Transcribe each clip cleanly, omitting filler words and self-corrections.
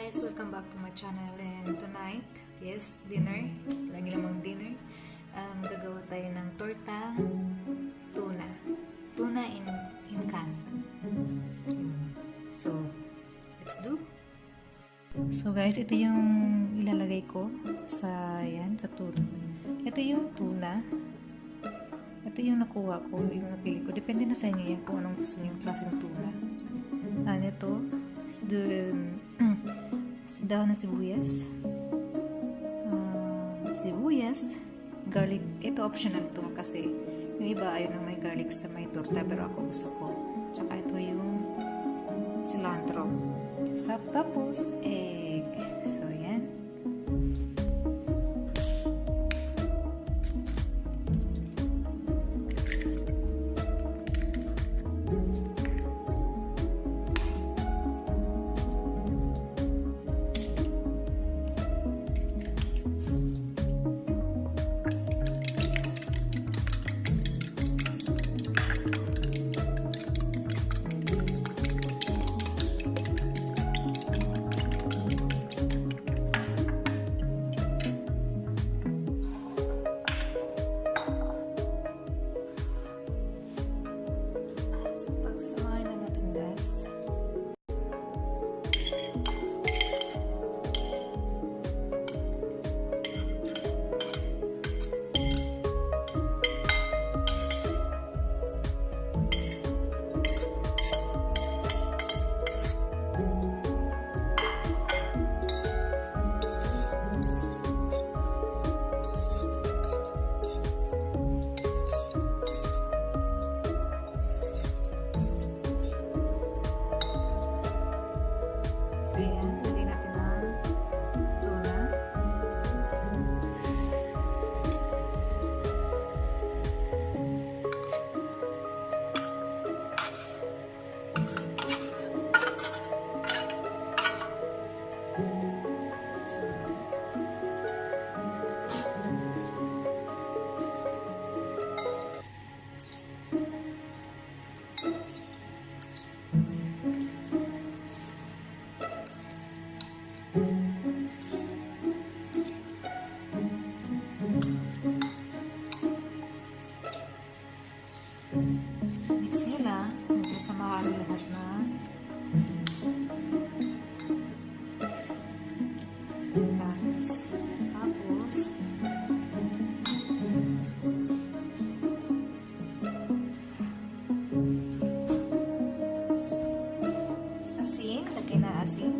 guys, welcome back to my channel. And tonight, yes, dinner. Lagi namang dinner. Gagawa tayo ng tortang tuna. Tuna in can. So, let's do. So guys, ito yung ilalagay ko sa tuna. Ito yung tuna. Ito yung nakuha ko, yung napili ko. Depende na sa inyo yan kung anong gusto niyo yung klaseng tuna. Ito, dahon ng sibuyas, garlic. Ito optional to kasi yung iba ayaw na may garlic sa may torta, pero ako gusto ko. Tsaka ito yung cilantro. Tapos egg. So yan. So yan, lagyan natin ng tuna. Mix nyo lang. Hanggang sa mahalo lahat na tapos asin. Lagay na asin.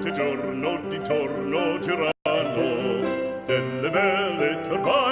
notte e giorno d'intorno girano delle belle turbate